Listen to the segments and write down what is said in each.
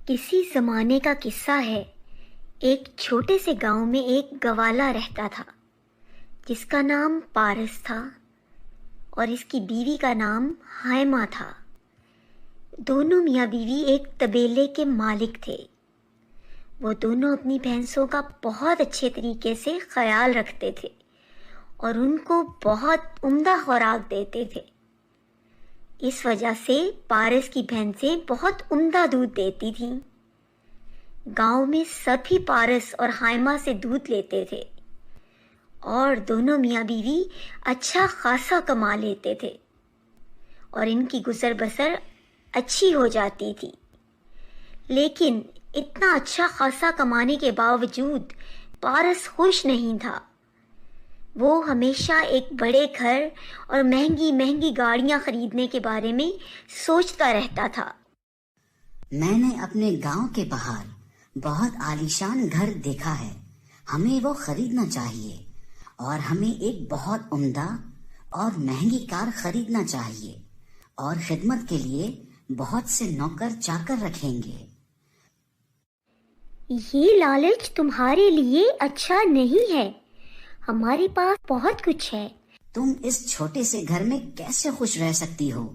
کسی زمانے کا قصہ ہے۔ ایک چھوٹے سے گاؤں میں ایک گوالا رہتا تھا جس کا نام پارس تھا اور اس کی بیوی کا نام ہائمہ تھا۔ دونوں میاں بیوی ایک طبیلے کے مالک تھے۔ وہ دونوں اپنی بھینسوں کا بہت اچھے طریقے سے خیال رکھتے تھے اور ان کو بہت عمدہ خوراک دیتے تھے۔ اس وجہ سے پارس کی بھینسیں بہت عمدہ دودھ دیتی تھیں۔ گاؤں میں سبھی پارس اور ہائمہ سے دودھ لیتے تھے اور دونوں میاں بیوی اچھا خاصا کما لیتے تھے اور ان کی گزر بسر اچھی ہو جاتی تھی۔ لیکن اتنا اچھا خاصا کمانے کے باوجود پارس خوش نہیں تھا۔ وہ ہمیشہ ایک بڑے گھر اور مہنگی مہنگی گاڑیاں خریدنے کے بارے میں سوچتا رہتا تھا۔ میں نے اپنے گاؤں کے باہر بہت عالیشان گھر دیکھا ہے، ہمیں وہ خریدنا چاہیے اور ہمیں ایک بہت عمدہ اور مہنگی کار خریدنا چاہیے اور خدمت کے لیے بہت سے نوکر چاکر رکھیں گے۔ یہ لالچ تمہارے لیے اچھا نہیں ہے، ہمارے پاس بہت کچھ ہے۔ تم اس چھوٹے سے گھر میں کیسے خوش رہ سکتی ہو؟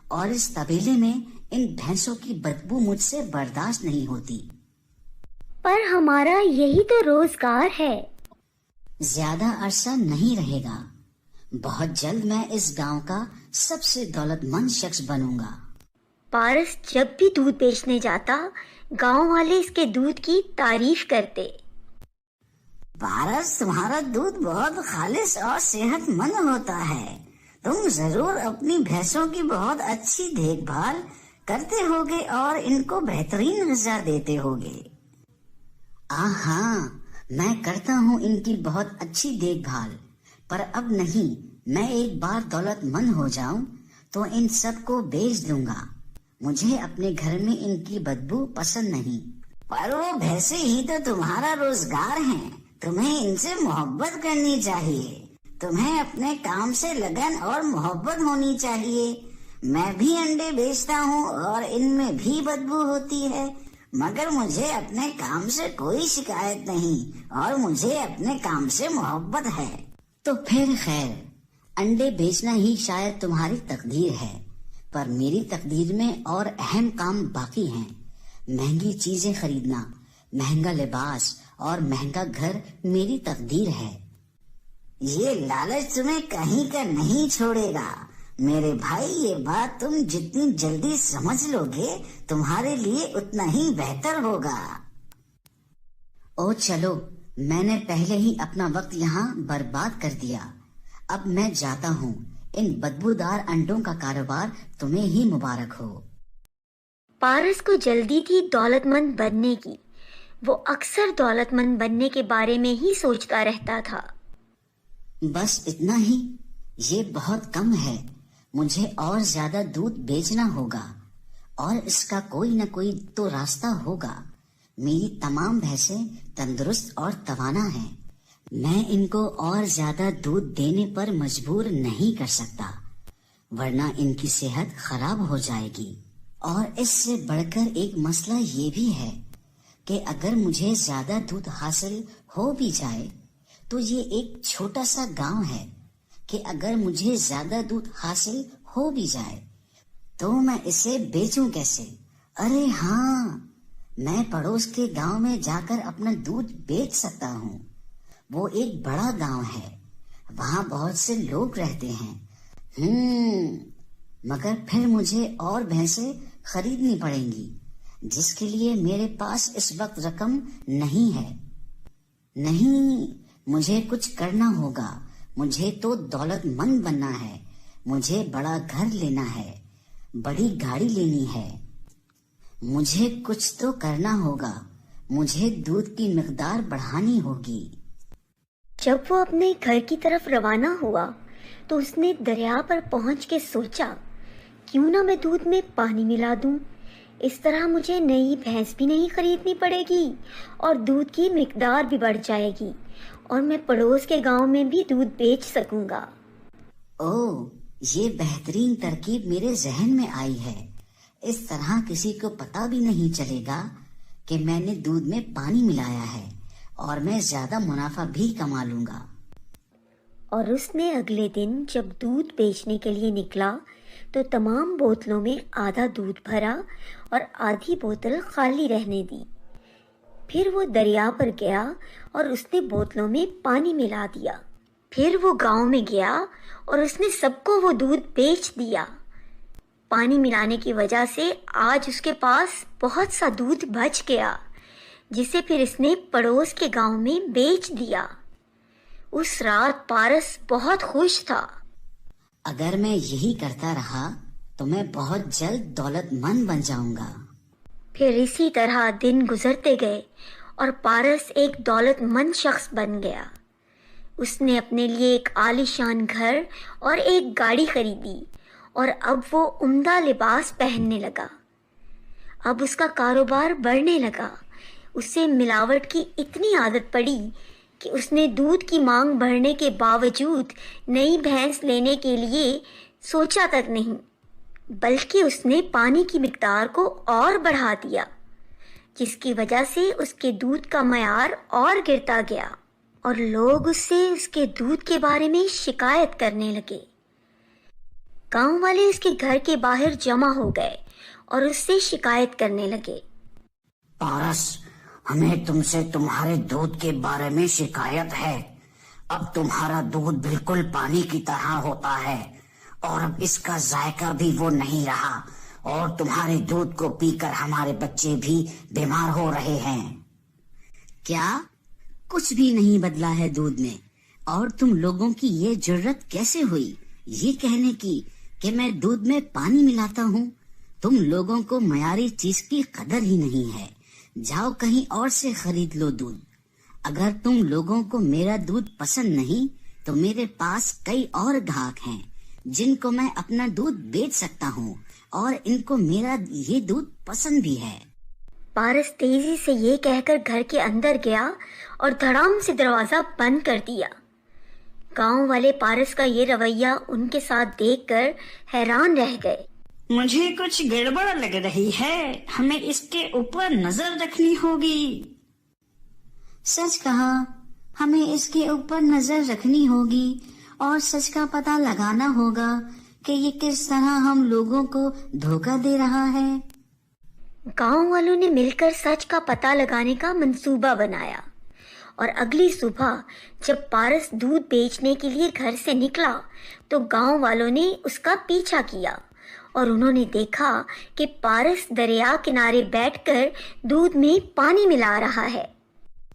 اور اس طبیلے میں ان بھینسوں کی بدبو مجھ سے برداشت نہیں ہوتی۔ پر ہمارا یہی تو روزگار ہے۔ زیادہ عرصہ نہیں رہے گا، بہت جلد میں اس گاؤں کا سب سے دولت مند شخص بنوں گا۔ پارس جب بھی دودھ بیچنے جاتا، گاؤں والے اس کے دودھ کی تعریف کرتے۔ پارس، تمہارا دودھ بہت خالص اور صحت مند ہوتا ہے۔ تم ضرور اپنی بھینسوں کی بہت اچھی دیکھ بھال کرتے ہوگے اور ان کو بہترین غذا دیتے ہوگے۔ ہاں، میں کرتا ہوں ان کی بہت اچھی دیکھ بھال، پر اب نہیں۔ میں ایک بار دولت مند ہو جاؤں تو ان سب کو بیچ دوں گا۔ مجھے اپنے گھر میں ان کی بدبو پسند نہیں۔ پر وہ بھینسیں ہی تو تمہارا روزگار ہیں، تمہیں ان سے محبت کرنی چاہیے۔ تمہیں اپنے کام سے لگن اور محبت ہونی چاہیے۔ میں بھی انڈے بیچتا ہوں اور ان میں بھی بدبو ہوتی ہے، مگر مجھے اپنے کام سے کوئی شکایت نہیں اور مجھے اپنے کام سے محبت ہے۔ تو پھر خیر، انڈے بیچنا ہی شاید تمہاری تقدیر ہے، پر میری تقدیر میں اور اہم کام باقی ہیں۔ مہنگی چیزیں خریدنا، مہنگا لباس اور مہنگا گھر میری تقدیر ہے۔ یہ لالچ تمہیں کہیں کا نہیں چھوڑے گا میرے بھائی۔ یہ بات تم جتنی جلدی سمجھ لو گے تمہارے لیے اتنا ہی بہتر ہوگا۔ او چلو، میں نے پہلے ہی اپنا وقت یہاں برباد کر دیا، اب میں جاتا ہوں۔ ان بدبودار انڈوں کا کاروبار تمہیں ہی مبارک ہو۔ پارس کو جلدی تھی دولت مند بننے کی۔ وہ اکثر دولت مند بننے کے بارے میں ہی سوچتا رہتا تھا۔ بس اتنا ہی، یہ بہت کم ہے۔ مجھے اور زیادہ دودھ بیچنا ہوگا اور اس کا کوئی نہ کوئی تو راستہ ہوگا۔ میری تمام بھینسیں تندرست اور توانا ہیں، میں ان کو اور زیادہ دودھ دینے پر مجبور نہیں کر سکتا، ورنہ ان کی صحت خراب ہو جائے گی۔ اور اس سے بڑھ کر ایک مسئلہ یہ بھی ہے کہ اگر مجھے زیادہ دودھ حاصل ہو بھی جائے تو یہ ایک چھوٹا سا گاؤں ہے کہ اگر مجھے زیادہ دودھ حاصل ہو بھی جائے تو میں اسے بیچوں کیسے؟ ارے ہاں، میں پڑوس کے گاؤں میں جا کر اپنا دودھ بیچ سکتا ہوں۔ وہ ایک بڑا گاؤں ہے، وہاں بہت سے لوگ رہتے ہیں۔ مگر پھر مجھے اور بھینسیں خریدنی پڑیں گی، جس کے لیے میرے پاس اس وقت رقم نہیں ہے۔ نہیں، مجھے کچھ کرنا ہوگا۔ مجھے تو دولت مند بننا ہے، مجھے بڑا گھر لینا ہے، بڑی گاڑی لینی ہے۔ مجھے کچھ تو کرنا ہوگا، مجھے دودھ کی مقدار بڑھانی ہوگی۔ جب وہ اپنے گھر کی طرف روانہ ہوا تو اس نے دریا پر پہنچ کے سوچا، کیوں نہ میں دودھ میں پانی ملا دوں، اس طرح مجھے نئی بھینس بھی نہیں خریدنی پڑے گی اور دودھ کی مقدار بھی بڑھ جائے گی اور میں پڑوس کے گاؤں میں بھی دودھ بیچ سکوں گا۔ یہ بہترین ترکیب میرے ذہن میں آئی ہے، اس طرح کسی کو پتا بھی نہیں چلے گا کہ میں نے دودھ میں پانی ملایا ہے، اور میں زیادہ منافع بھی کما لوں گا۔ اور اس نے اگلے دن جب دودھ بیچنے کے لیے نکلا تو تمام بوتلوں میں آدھا دودھ بھرا اور آدھی بوتل خالی رہنے دی۔ پھر وہ دریا پر گیا اور اس نے بوتلوں میں پانی ملا دیا۔ پھر وہ گاؤں میں گیا اور اس نے سب کو وہ دودھ بیچ دیا۔ پانی ملانے کی وجہ سے آج اس کے پاس بہت سا دودھ بچ گیا، جسے پھر اس نے پڑوس کے گاؤں میں بیچ دیا۔ اس رات پارس بہت خوش تھا۔ اگر میں یہی کرتا رہا تو میں بہت جلد دولت مند بن جاؤں گا۔ پھر اسی طرح دن گزرتے گئے اور پارس ایک دولت مند شخص بن گیا۔ اس نے اپنے لیے ایک عالیشان گھر اور ایک گاڑی خریدی، اور اب وہ عمدہ لباس پہننے لگا۔ اب اس کا کاروبار بڑھنے لگا۔ اسے ملاوٹ کی اتنی عادت پڑی کہ اس نے دودھ کی مانگ بڑھنے کے باوجود نئی بھینس لینے کے لیے سوچا تک نہیں، بلکہ اس نے پانی کی مقدار کو اور بڑھا دیا، جس کی وجہ سے اس کے دودھ کا معیار اور گرتا گیا، اور لوگ اس سے اس کے دودھ کے بارے میں شکایت کرنے لگے۔ گاؤں والے اس کے گھر کے باہر جمع ہو گئے اور اس سے شکایت کرنے لگے۔ پارس، ہمیں تم سے تمہارے دودھ کے بارے میں شکایت ہے۔ اب تمہارا دودھ بالکل پانی کی طرح ہوتا ہے، اور اب اس کا ذائقہ بھی وہ نہیں رہا، اور تمہارے دودھ کو پی کر ہمارے بچے بھی بیمار ہو رہے ہیں۔ کیا کچھ بھی نہیں بدلا ہے دودھ میں؟ اور تم لوگوں کی یہ جرت کیسے ہوئی یہ کہنے کی کہ میں دودھ میں پانی ملاتا ہوں؟ تم لوگوں کو معیاری چیز کی قدر ہی نہیں ہے۔ جاؤ کہیں اور سے خرید لو دودھ۔ اگر تم لوگوں کو میرا دودھ پسند نہیں تو میرے پاس کئی اور گاہک ہیں جن کو میں اپنا دودھ بیچ سکتا ہوں، اور ان کو میرا یہ دودھ پسند بھی ہے۔ پارس تیزی سے یہ کہہ کر گھر کے اندر گیا اور دھڑام سے دروازہ بند کر دیا۔ گاؤں والے پارس کا یہ رویہ ان کے ساتھ دیکھ کر حیران رہ گئے۔ مجھے کچھ گڑبڑ لگ رہی ہے، ہمیں اس کے اوپر نظر رکھنی ہوگی۔ سچ کہا، ہمیں اس کے اوپر نظر رکھنی ہوگی اور سچ کا پتہ لگانا ہوگا کہ یہ کس طرح ہم لوگوں کو دھوکہ دے رہا ہے۔ گاؤں والوں نے مل کر سچ کا پتہ لگانے کا منصوبہ بنایا، اور اگلی صبح جب پارس دودھ بیچنے کے لیے گھر سے نکلا تو گاؤں والوں نے اس کا پیچھا کیا، اور انہوں نے دیکھا کہ پارس دریا کنارے بیٹھ کر دودھ میں پانی ملا رہا ہے۔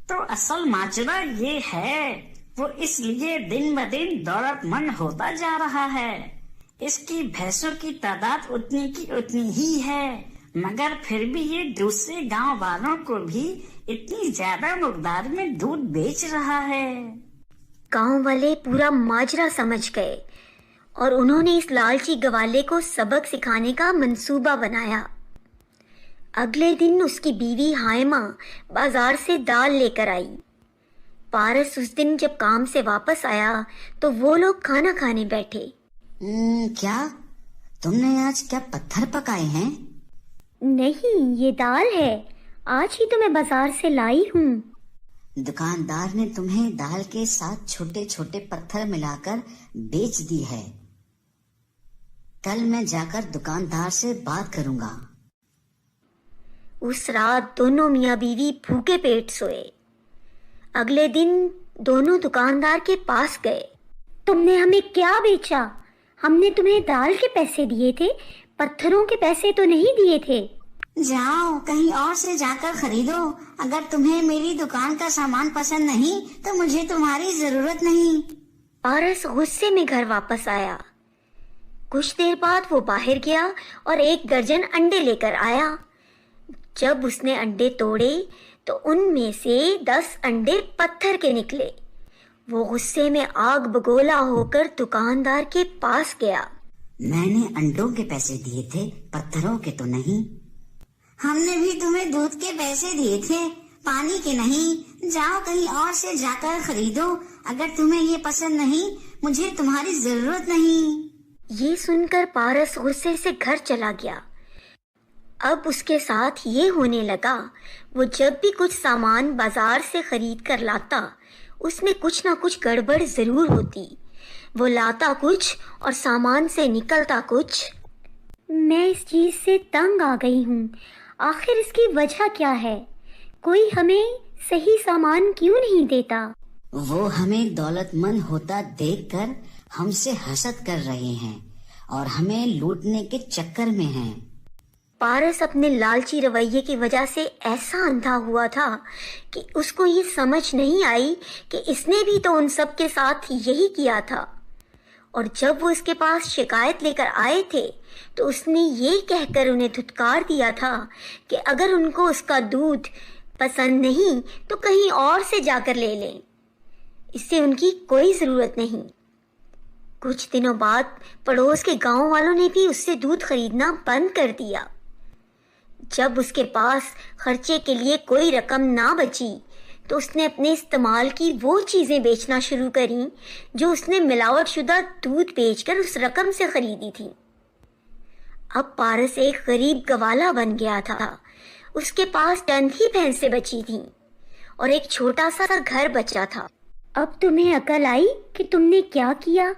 تو اصل ماجرا یہ ہے، وہ اس لیے دن بدن دولت مند ہوتا جا رہا ہے۔ اس کی بھینسوں کی تعداد اتنی کی اتنی ہی ہے، مگر پھر بھی یہ دوسرے گاؤں والوں کو بھی اتنی زیادہ مقدار میں دودھ بیچ رہا ہے۔ گاؤں والے پورا ماجرا سمجھ گئے اور انہوں نے اس لالچی گوالے کو سبق سکھانے کا منصوبہ بنایا۔ اگلے دن اس کی بیوی ہائمہ بازار سے دال لے کر آئی۔ پارس اس دن جب کام سے واپس آیا تو وہ لوگ کھانا کھانے بیٹھے۔ کیا تم نے آج کیا پتھر پکائے ہیں؟ نہیں، یہ دال ہے، آج ہی تو میں بازار سے لائی ہوں۔ دکاندار نے تمہیں دال کے ساتھ چھوٹے چھوٹے پتھر ملا کر بیچ دی ہے۔ کل میں جا کر دکاندار سے بات کروں گا۔ اس رات دونوں میاں بیوی بھوکے پیٹ سوئے۔ اگلے دن دونوں دکاندار کے پاس گئے۔ تم نے ہمیں کیا بیچا؟ ہم نے تمہیں دال کے پیسے دیے تھے، پتھروں کے پیسے تو نہیں دیے تھے۔ جاؤ کہیں اور سے جا کر خریدو۔ اگر تمہیں میری دکان کا سامان پسند نہیں تو مجھے تمہاری ضرورت نہیں۔ پارس غصے میں گھر واپس آیا۔ کچھ دیر بعد وہ باہر گیا اور 1 درجن انڈے لے کر آیا۔ جب اس نے انڈے توڑے تو ان میں سے 10 انڈے پتھر کے نکلے۔ وہ غصے میں آگ بگولا ہو کر دکاندار کے پاس گیا۔ میں نے انڈوں کے پیسے دیے تھے، پتھروں کے تو نہیں۔ ہم نے بھی تمہیں دودھ کے پیسے دیے تھے، پانی کے نہیں۔ جاؤ کہیں اور سے جا کر خریدو۔ اگر تمہیں یہ پسند نہیں، مجھے تمہاری ضرورت نہیں۔ یہ سن کر پارس غصے سے گھر چلا گیا اب اس کے ساتھ یہ ہونے لگا، وہ جب بھی کچھ سامان بازار سے خرید کر لاتا اس میں کچھ نہ کچھ گڑبڑ ضرور ہوتی۔ وہ لاتا کچھ اور سامان سے نکلتا کچھ۔ میں اس چیز سے تنگ آ گئی ہوں، آخر اس کی وجہ کیا ہے؟ کوئی ہمیں صحیح سامان کیوں نہیں دیتا؟ وہ ہمیں دولت مند ہوتا دیکھ کر ہم سے حسد کر رہے ہیں اور ہمیں لوٹنے کے چکر میں ہیں۔ پارس اپنے لالچی رویے کی وجہ سے ایسا اندھا ہوا تھا کہ اس کو یہ سمجھ نہیں آئی کہ اس نے بھی تو ان سب کے ساتھ یہی کیا تھا، اور جب وہ اس کے پاس شکایت لے کر آئے تھے تو اس نے یہ کہہ کر انہیں دھتکار دیا تھا کہ اگر ان کو اس کا دودھ پسند نہیں تو کہیں اور سے جا کر لے لیں، اس سے ان کی کوئی ضرورت نہیں۔ کچھ دنوں بعد پڑوس کے گاؤں والوں نے بھی اس سے دودھ خریدنا بند کر دیا۔ جب اس کے پاس خرچے کے لیے کوئی رقم نہ بچی تو اس نے اپنے استعمال کی وہ چیزیں بیچنا شروع کریں جو اس نے ملاوٹ شدہ دودھ بیچ کر اس رقم سے خریدی تھی۔ اب پارس ایک غریب گوالا بن گیا تھا۔ اس کے پاس چند ہی بھینسیں بچی تھیں اور ایک چھوٹا سا گھر بچا تھا۔ اب تمہیں عقل آئی کہ تم نے کیا کیا؟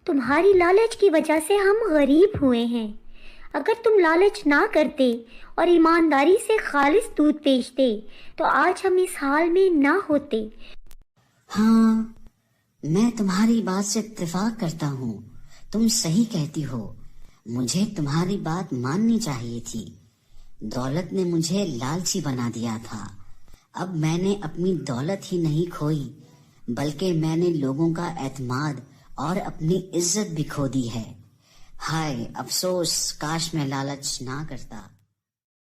تمہاری لالچ کی وجہ سے ہم غریب ہوئے ہیں۔ اگر تم لالچ نہ کرتے اور ایمانداری سے خالص دودھ بیچتے تو آج ہم اس حال میں نہ ہوتے۔ ہاں، میں تمہاری بات سے اتفاق کرتا ہوں، تم صحیح کہتی ہو، مجھے تمہاری بات ماننی چاہیے تھی۔ دولت نے مجھے لالچی بنا دیا تھا۔ اب میں نے اپنی دولت ہی نہیں کھوئی بلکہ میں نے لوگوں کا اعتماد اور اپنی عزت بھی کھو دی ہے۔ ہائے افسوس، کاش میں لالچ نہ کرتا۔